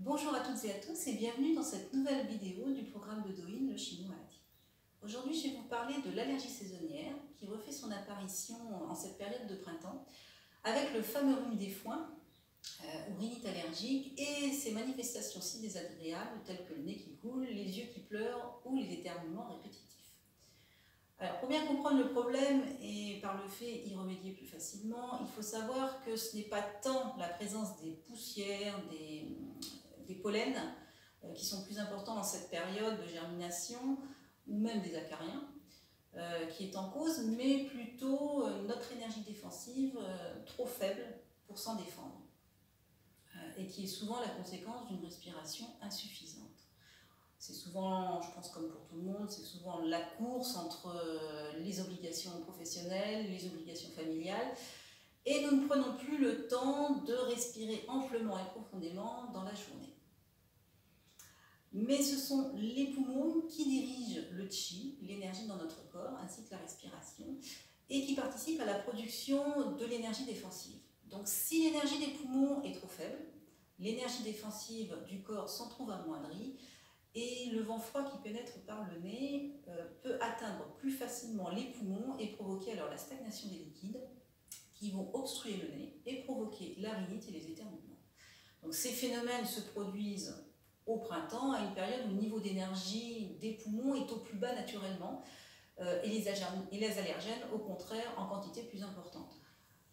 Bonjour à toutes et à tous et bienvenue dans cette nouvelle vidéo du programme de Douyin, le Chino Maladie. Aujourd'hui, je vais vous parler de l'allergie saisonnière qui refait son apparition en cette période de printemps avec le fameux rhume des foins ou rhinite allergique et ses manifestations si désagréables telles que le nez qui coule, les yeux qui pleurent ou les éternuements répétitifs. Alors, pour bien comprendre le problème et par le fait y remédier plus facilement, il faut savoir que ce n'est pas tant la présence des poussières, des pollens qui sont plus importants dans cette période de germination ou même des acariens qui est en cause, mais plutôt notre énergie défensive trop faible pour s'en défendre et qui est souvent la conséquence d'une respiration insuffisante. C'est souvent, je pense comme pour tout le monde, c'est souvent la course entre les obligations professionnelles, les obligations familiales, et nous ne prenons plus le temps de respirer amplement et profondément dans la journée. Mais ce sont les poumons qui dirigent le qi, l'énergie dans notre corps, ainsi que la respiration, et qui participent à la production de l'énergie défensive. Donc si l'énergie des poumons est trop faible, l'énergie défensive du corps s'en trouve amoindrie, et le vent froid qui pénètre par le nez peut atteindre plus facilement les poumons et provoquer alors la stagnation des liquides qui vont obstruer le nez et provoquer la rhinite et les éternuements. Donc ces phénomènes se produisent au printemps, à une période où le niveau d'énergie des poumons est au plus bas naturellement et les allergènes, au contraire, en quantité plus importante.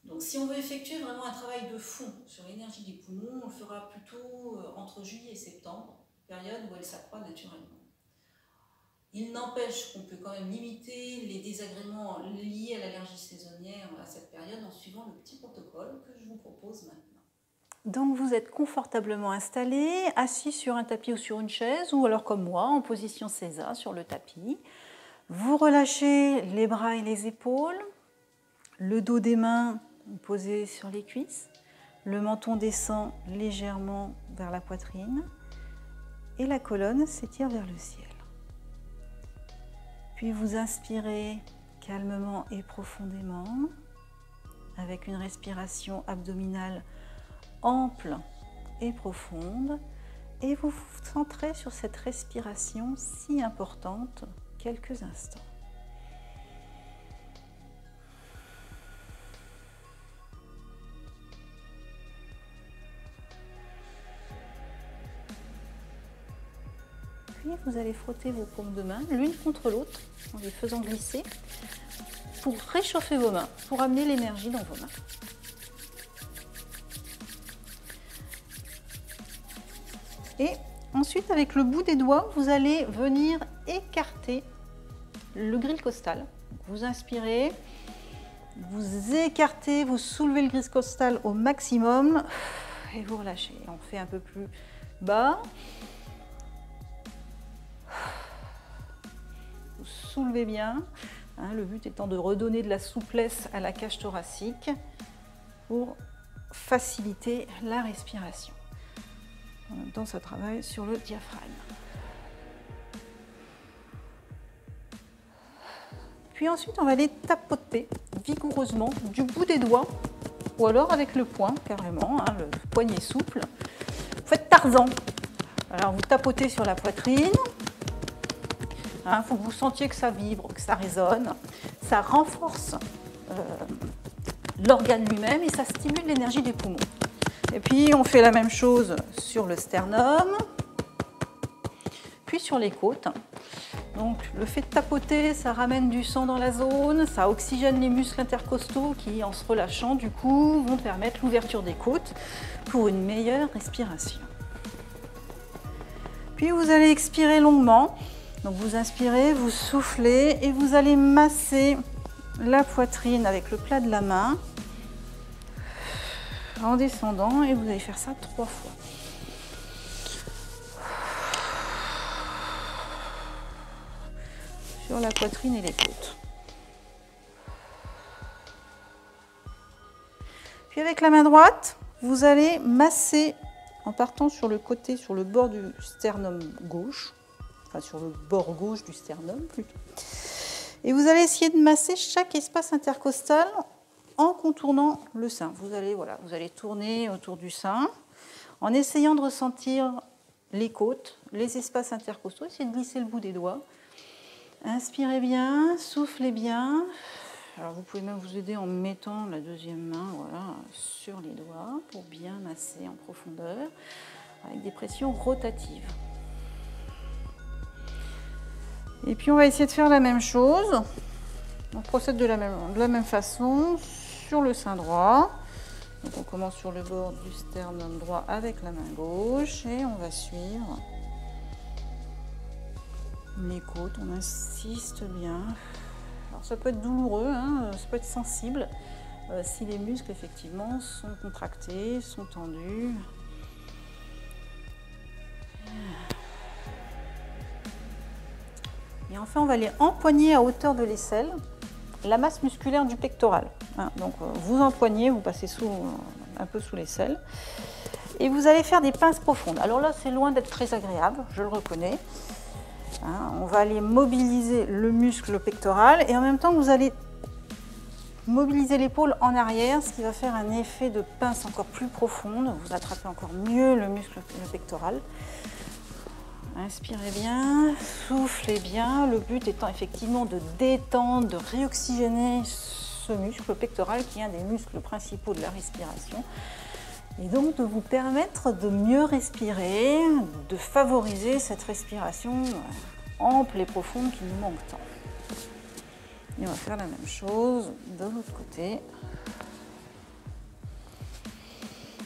Donc si on veut effectuer vraiment un travail de fond sur l'énergie des poumons, on le fera plutôt entre juillet et septembre, période où elle s'accroît naturellement. Il n'empêche qu'on peut quand même limiter les désagréments liés à l'allergie saisonnière à cette période en suivant le petit protocole que je vous propose maintenant. Donc vous êtes confortablement installé, assis sur un tapis ou sur une chaise, ou alors comme moi, en position Seiza sur le tapis. Vous relâchez les bras et les épaules, le dos des mains posé sur les cuisses, le menton descend légèrement vers la poitrine et la colonne s'étire vers le ciel. Puis vous inspirez calmement et profondément avec une respiration abdominale ample et profonde, et vous vous centrez sur cette respiration si importante quelques instants. Puis vous allez frotter vos paumes de main l'une contre l'autre en les faisant glisser pour réchauffer vos mains, pour amener l'énergie dans vos mains. Et ensuite, avec le bout des doigts, vous allez venir écarter le grille costal. Vous inspirez, vous écartez, vous soulevez le grille costal au maximum et vous relâchez. On fait un peu plus bas. Vous soulevez bien. Le but étant de redonner de la souplesse à la cage thoracique pour faciliter la respiration. En même temps, ça travaille sur le diaphragme. Puis ensuite, on va aller tapoter vigoureusement du bout des doigts, ou alors avec le poing, carrément, le poignet souple. Vous faites Tarzan. Alors, vous tapotez sur la poitrine. Il faut que vous sentiez que ça vibre, que ça résonne. Ça renforce l'organe lui-même et ça stimule l'énergie des poumons. Et puis on fait la même chose sur le sternum, puis sur les côtes. Donc le fait de tapoter, ça ramène du sang dans la zone, ça oxygène les muscles intercostaux qui, en se relâchant, du coup, vont permettre l'ouverture des côtes pour une meilleure respiration. Puis vous allez expirer longuement. Donc vous inspirez, vous soufflez et vous allez masser la poitrine avec le plat de la main en descendant, et vous allez faire ça 3 fois. Sur la poitrine et les côtes. Puis avec la main droite, vous allez masser en partant sur le côté, sur le bord du sternum gauche, enfin sur le bord gauche du sternum plutôt. Et vous allez essayer de masser chaque espace intercostal en contournant le sein. Vous allez tourner autour du sein en essayant de ressentir les côtes, les espaces intercostaux. Essayez de glisser le bout des doigts. Inspirez bien, soufflez bien. Alors vous pouvez même vous aider en mettant la deuxième main sur les doigts pour bien masser en profondeur avec des pressions rotatives. Et puis on va essayer de faire la même chose. On procède de la même façon sur le sein droit. Donc on commence sur le bord du sternum droit avec la main gauche et on va suivre les côtes. On insiste bien. Alors ça peut être douloureux, hein, ça peut être sensible si les muscles effectivement sont contractés, sont tendus. Et enfin on va aller empoigner à hauteur de l'aisselle la masse musculaire du pectoral. Hein, donc vous empoignez, vous passez un peu sous l'aisselle et vous allez faire des pinces profondes. Alors là c'est loin d'être très agréable, je le reconnais. Hein, on va aller mobiliser le muscle pectoral et en même temps vous allez mobiliser l'épaule en arrière, ce qui va faire un effet de pince encore plus profonde. Vous attrapez encore mieux le muscle pectoral. Inspirez bien, soufflez bien. Le but étant effectivement de détendre, de réoxygéner ce muscle pectoral qui est un des muscles principaux de la respiration. Et donc de vous permettre de mieux respirer, de favoriser cette respiration ample et profonde qui nous manque tant. Et on va faire la même chose de l'autre côté.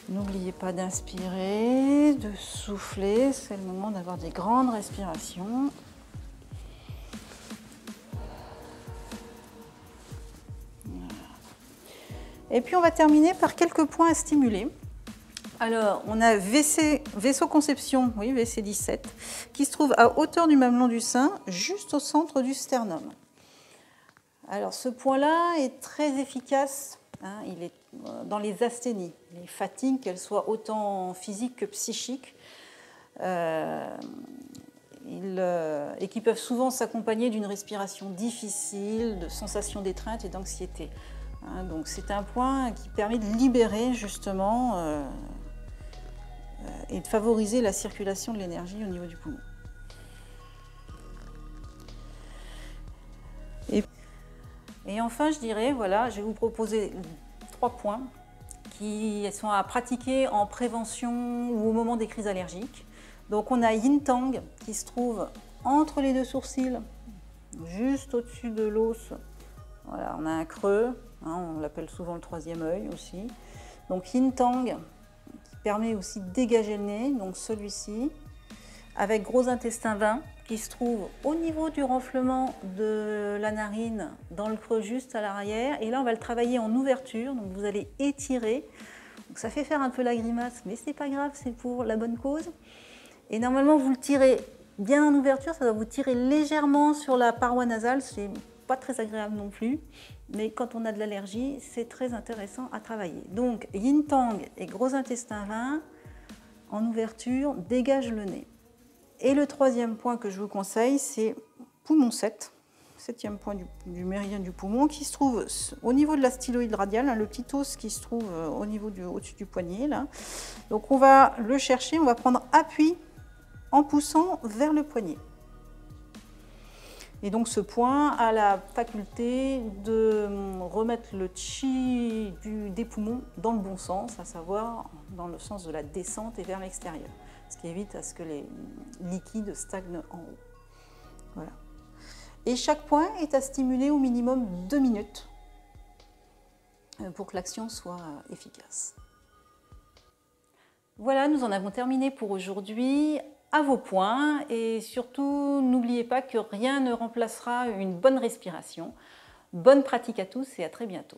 N'oubliez pas d'inspirer, de souffler, c'est le moment d'avoir des grandes respirations. Voilà. Et puis on va terminer par quelques points à stimuler. Alors, on a vaisseau conception, oui, VC17, qui se trouve à hauteur du mamelon du sein, juste au centre du sternum. Alors, ce point-là est très efficace, hein, il est dans les asthénies, les fatigues, qu'elles soient autant physiques que psychiques, et qui peuvent souvent s'accompagner d'une respiration difficile, de sensations d'étreinte et d'anxiété. Hein, donc, c'est un point qui permet de libérer justement et de favoriser la circulation de l'énergie au niveau du poumon. Et enfin, je dirais, voilà, je vais vous proposer 3 points qui sont à pratiquer en prévention ou au moment des crises allergiques. Donc on a Yin Tang qui se trouve entre les deux sourcils, juste au-dessus de l'os. Voilà, on a un creux, hein, on l'appelle souvent le 3e œil aussi. Donc Yin Tang qui permet aussi de dégager le nez, donc celui-ci, avec gros intestin 20 qui se trouve au niveau du renflement de la narine, dans le creux juste à l'arrière. Et là, on va le travailler en ouverture, donc vous allez étirer. Donc ça fait faire un peu la grimace, mais c'est pas grave, c'est pour la bonne cause. Et normalement, vous le tirez bien en ouverture, ça va vous tirer légèrement sur la paroi nasale, c'est pas très agréable non plus. Mais quand on a de l'allergie, c'est très intéressant à travailler. Donc, Yin Tang et gros intestin 20, en ouverture, dégage le nez. Et le 3e point que je vous conseille, c'est poumon 7, 7e point du méridien du poumon, qui se trouve au niveau de la styloïde radiale, hein, le petit os qui se trouve au-dessus du poignet. Là. Donc on va le chercher, on va prendre appui en poussant vers le poignet. Et donc ce point a la faculté de remettre le chi des poumons dans le bon sens, à savoir dans le sens de la descente et vers l'extérieur, ce qui évite à ce que les liquides stagnent en haut. Voilà. Et chaque point est à stimuler au minimum 2 minutes pour que l'action soit efficace. Voilà, nous en avons terminé pour aujourd'hui. À vos points et surtout n'oubliez pas que rien ne remplacera une bonne respiration. Bonne pratique à tous et à très bientôt.